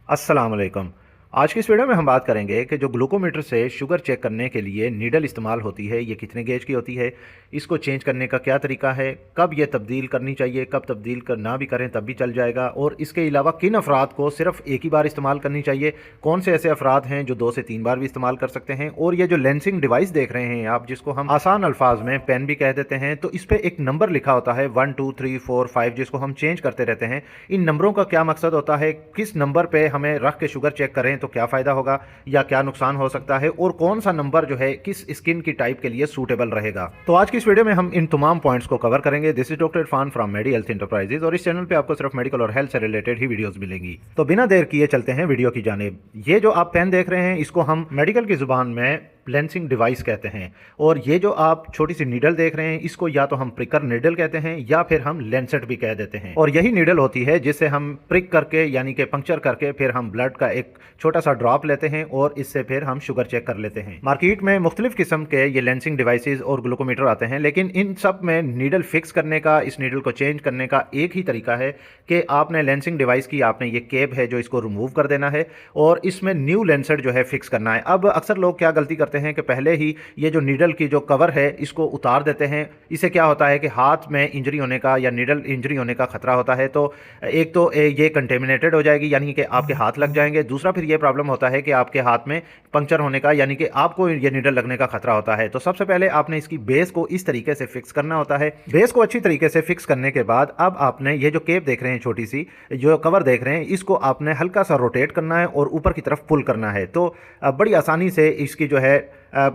अस्सलाम वालेकुम। आज की इस वीडियो में हम बात करेंगे कि जो ग्लूकोमीटर से शुगर चेक करने के लिए नीडल इस्तेमाल होती है, ये कितने गेज की होती है, इसको चेंज करने का क्या तरीका है, कब ये तब्दील करनी चाहिए, कब तब्दील कर ना भी करें तब भी चल जाएगा, और इसके अलावा किन अफराद को सिर्फ एक ही बार इस्तेमाल करनी चाहिए, कौन से ऐसे अफराद हैं जो 2 से 3 बार भी इस्तेमाल कर सकते हैं। और ये जो लेंसिंग डिवाइस देख रहे हैं आप, जिसको हम आसान अल्फाज में पेन भी कह देते हैं, तो इस पर एक नंबर लिखा होता है 1 2 3 4 5, जिसको हम चेंज करते रहते हैं। इन नंबरों का क्या मकसद होता है, किस नंबर पर हमें रख के शुगर चेक करें तो क्या फ़ायदा होगा या क्या नुकसान हो सकता है, और कौन सा नंबर जो है किस स्किन की टाइप के लिए सूटेबल रहेगा। तो आज की इस वीडियो में हम इन तमाम पॉइंट्स को कवर करेंगे। This is doctor Irfan from Medi Health Enterprises, और इस चैनल पे आपको सिर्फ मेडिकल और हेल्थ से रिलेटेड ही वीडियोस मिलेंगी। तो बिना देर किए चलते हैं वीडियो की जानिब। ये जो आप पेन देख रहे हैं, इसको हम मेडिकल की जुबान में लेंसिंग डिवाइस कहते हैं, और ये जो आप छोटी सी नीडल देख रहे हैं, इसको या तो हम प्रिकर नीडल कहते हैं या फिर हम लेंसेट भी कह देते हैं। और यही नीडल होती है जिससे हम प्रिक करके यानी कि पंक्चर करके फिर हम ब्लड का एक छोटा सा ड्रॉप लेते हैं और इससे फिर हम शुगर चेक कर लेते हैं। मार्केट में मुख्तलिफ किस्म के ये लेंसिंग डिवाइसेज और ग्लूकोमीटर आते हैं, लेकिन इन सब में नीडल फिक्स करने का, इस नीडल को चेंज करने का एक ही तरीका है कि आपने लेंसिंग डिवाइस की, आपने ये केब है जो इसको रिमूव कर देना है और इसमें न्यू लेंसेट जो है फिक्स करना है। अब अक्सर लोग क्या गलती करते हैं कि पहले ही ये जो नीडल की जो कवर है इसको उतार देते हैं। इससे क्या होता है कि हाथ में इंजरी होने का या नीडल इंजरी होने का खतरा होता है। तो एक तो ये कंटेमिनेटेड हो जाएगी, यानी कि आपके हाथ लग जाएंगे। दूसरा फिर ये प्रॉब्लम होता है कि आपके हाथ में पंक्चर होने का, यानी कि आपको ये नीडल लगने का खतरा होता है। तो सबसे पहले आपने इसकी बेस को इस तरीके से फिक्स करना होता है। बेस को अच्छी तरीके से फिक्स करने के बाद अब आपने ये जो केप देख रहे हैं, छोटी सी जो कवर देख रहे हैं, इसको आपने हल्का सा रोटेट करना है और ऊपर की तरफ पुल करना है। तो बड़ी आसानी से इसकी जो है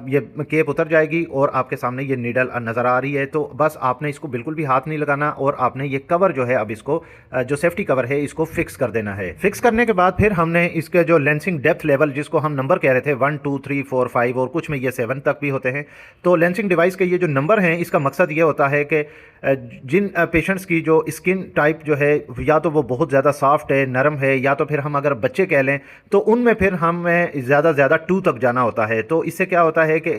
ये केप उतर जाएगी और आपके सामने ये नीडल नज़र आ रही है। तो बस आपने इसको बिल्कुल भी हाथ नहीं लगाना और आपने ये कवर जो है, अब इसको जो सेफ्टी कवर है, इसको फिक्स कर देना है। फिक्स करने के बाद फिर हमने इसके जो लेंसिंग डेप्थ लेवल, जिसको हम नंबर कह रहे थे 1 2 3 4 5 और कुछ में ये 7 तक भी होते हैं। तो लेंसिंग डिवाइस के ये जो नंबर हैं, इसका मकसद ये होता है कि जिन पेशेंट्स की जो स्किन टाइप जो है, या तो वो बहुत ज़्यादा सॉफ्ट है, नरम है, या तो फिर हम अगर बच्चे कह लें तो उनमें फिर हमें ज़्यादा से ज़्यादा 2 तक जाना होता है। तो इससे क्या होता है कि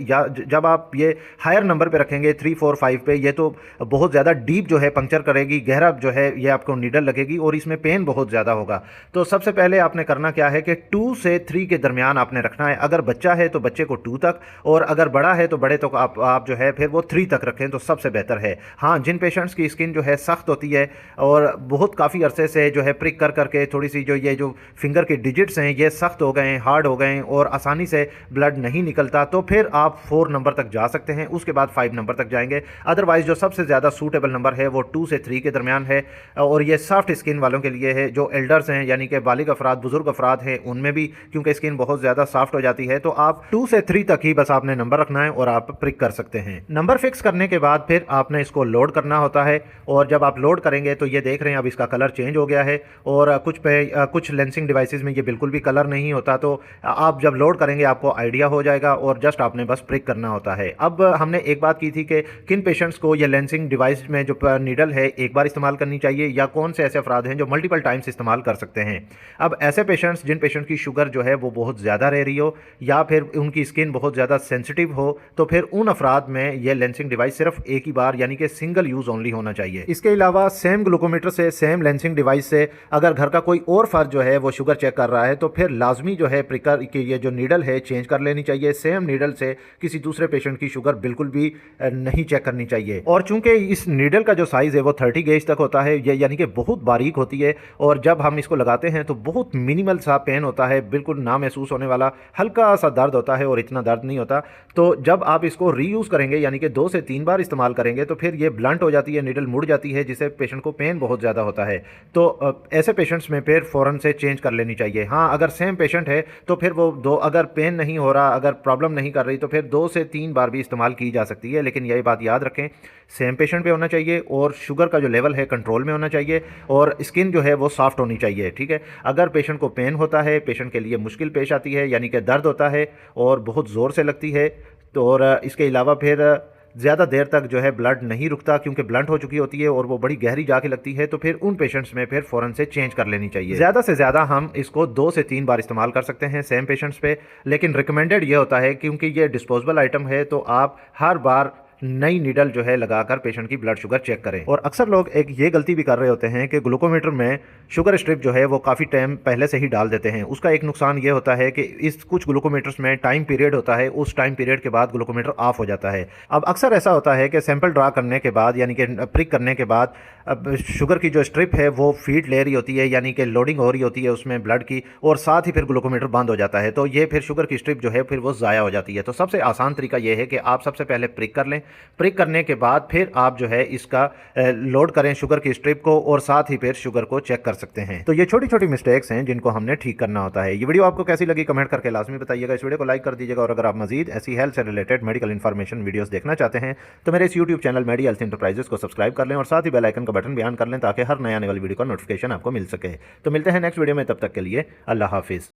जब आप ये हायर नंबर पे रखेंगे 3 4 5 पे, ये तो बहुत ज़्यादा डीप जो है पंक्चर करेगी, गहरा जो है ये आपको नीडल लगेगी और इसमें पेन बहुत ज़्यादा होगा। तो सबसे पहले आपने करना क्या है कि 2 से 3 के दरमियान आपने रखना है। अगर बच्चा है तो बच्चे को 2 तक, और अगर बड़ा है तो बड़े तक आप जो है फिर वो 3 तक रखें तो सबसे बेहतर है। हाँ, जिन पेशेंट्स की स्किन जो है सख्त होती है और बहुत काफ़ी अरसे से जो है प्रिक कर करके थोड़ी सी जो ये जो फिंगर के डिजिट्स हैं ये सख्त हो गए हैं, हार्ड हो गए हैं और आसानी से ब्लड नहीं निकलता, तो फिर आप 4 नंबर तक जा सकते हैं, उसके बाद 5 नंबर तक जाएंगे। अदरवाइज जो सबसे ज़्यादा सूटेबल नंबर है वो 2 से 3 के दरमियान है, और ये सॉफ्ट स्किन वालों के लिए है। जो एल्डर्स हैं, यानी कि बालिग अफराद, बुजुर्ग अफराद हैं, उनमें भी क्योंकि स्किन बहुत ज़्यादा सॉफ्ट हो जाती है, तो आप 2 से 3 तक ही बस आपने नंबर रखना है और आप प्रिक कर सकते हैं। नंबर फिक्स करने के बाद फिर आपने इसको लोड करना होता है, और जब आप लोड करेंगे तो ये देख रहे हैं अब इसका कलर चेंज हो गया है, और कुछ लेंसिंग डिवाइसेस में ये बिल्कुल भी कलर नहीं होता। तो आप जब लोड करेंगे आपको आइडिया हो जाएगा, और जस्ट आपने बस प्रिक करना होता है। अब हमने एक बात की थी कि किन पेशेंट्स को ये लेंसिंग डिवाइस में जो नीडल है एक बार इस्तेमाल करनी चाहिए, या कौन से ऐसे अफराद हैं जो मल्टीपल टाइम्स इस्तेमाल कर सकते हैं। अब ऐसे पेशेंट्स, जिन पेशेंट की शुगर जो है वो बहुत ज़्यादा रह रही हो, या फिर उनकी स्किन बहुत ज़्यादा सेंसिटिव हो, तो फिर उन अफराद में ये लेंसिंग डिवाइस सिर्फ एक ही बार, यानी कि सिंगल यूज़ ओनली होना चाहिए। इसके अलावा सेम ग्लूकोमीटर से, सेम लेंसिंग डिवाइस से अगर घर का कोई और फर्द जो है वो शुगर चेक कर रहा है, तो फिर लाजमी जो है प्रिकर की ये जो नीडल है चेंज कर लेनी चाहिए। सेम नीडल से किसी दूसरे पेशेंट की शुगर बिल्कुल भी नहीं चेक करनी चाहिए। और चूंकि इस नीडल का जो साइज़ है वो 30 गेज तक होता है, ये यानी कि बहुत बारीक होती है, और जब हम इसको लगाते हैं तो बहुत मिनिमल सा पेन होता है, बिल्कुल ना महसूस होने वाला, हल्का सा दर्द होता है और इतना दर्द नहीं होता। तो जब आप इसको रीयूज़ करेंगे, यानी कि 2 से 3 बार इस्तेमाल करेंगे, तो फिर ये ब्लंट हो जाती है, नीडल मुड़ जाती है, जिससे पेशेंट को पेन बहुत ज़्यादा होता है। तो ऐसे पेशेंट्स में फिर फ़ौरन से चेंज कर लेनी चाहिए। हाँ, अगर सेम पेशेंट है तो फिर वो अगर पेन नहीं हो रहा, अगर प्रॉब्लम नहीं कर रही, तो फिर 2 से 3 बार भी इस्तेमाल की जा सकती है। लेकिन यही बात याद रखें, सेम पेशेंट पे होना चाहिए और शुगर का जो लेवल है कंट्रोल में होना चाहिए, और स्किन जो है वो सॉफ्ट होनी चाहिए। ठीक है, अगर पेशेंट को पेन होता है, पेशेंट के लिए मुश्किल पेश आती है, यानी कि दर्द होता है और बहुत ज़ोर से लगती है, तो और इसके अलावा फिर ज़्यादा देर तक जो है ब्लड नहीं रुकता क्योंकि ब्लंट हो चुकी होती है और वो बड़ी गहरी जाके लगती है, तो फिर उन पेशेंट्स में फिर फ़ौरन से चेंज कर लेनी चाहिए। ज़्यादा से ज़्यादा हम इसको 2 से 3 बार इस्तेमाल कर सकते हैं सेम पेशेंट्स पे, लेकिन रिकमेंडेड ये होता है क्योंकि ये डिस्पोजेबल आइटम है, तो आप हर बार नई नीडल जो है लगाकर पेशेंट की ब्लड शुगर चेक करें। और अक्सर लोग एक ये गलती भी कर रहे होते हैं कि ग्लूकोमीटर में शुगर स्ट्रिप जो है वो काफ़ी टाइम पहले से ही डाल देते हैं। उसका एक नुकसान ये होता है कि इस कुछ ग्लूकोमीटर्स में टाइम पीरियड होता है, उस टाइम पीरियड के बाद ग्लूकोमीटर ऑफ हो जाता है। अब अक्सर ऐसा होता है कि सैंपल ड्रा करने के बाद यानी कि प्रिक करने के बाद अब शुगर की जो स्ट्रिप है वो फीड ले रही होती है, यानी कि लोडिंग हो रही होती है उसमें ब्लड की, और साथ ही फिर ग्लूकोमीटर बंद हो जाता है। तो ये फिर शुगर की स्ट्रिप जो है फिर वो ज़ाया हो जाती है। तो सबसे आसान तरीका ये है कि आप सबसे पहले प्रिक कर लें। प्रिक करने के बाद फिर आप जो है इसका लोड करें शुगर की स्ट्रिप को, और साथ ही फिर शुगर को चेक कर सकते हैं। तो ये छोटी छोटी मिस्टेक्स हैं जिनको हमने ठीक करना होता है। ये वीडियो आपको कैसी लगी कमेंट करके लाजमी बताइएगा। इस वीडियो को लाइक कर दीजिएगा, और अगर आप मजीद ऐसी हेल्थ से रिलेटेड मेडिकल इन्फॉर्मेशन वीडियोस देखना चाहते हैं तो मेरे इस यूट्यूब चैनल मेडी हेल्थ इंटरप्राइजेस को सब्सक्राइब कर लें, और साथ ही बेल आइकन का बटन भी ऑन कर लें ताकि हर नए आने वाली वीडियो का नोटिफिकेशन आपको मिल सके। तो मिलते हैं नेक्स्ट वीडियो में, तब तक के लिए अल्लाह हाफिज़।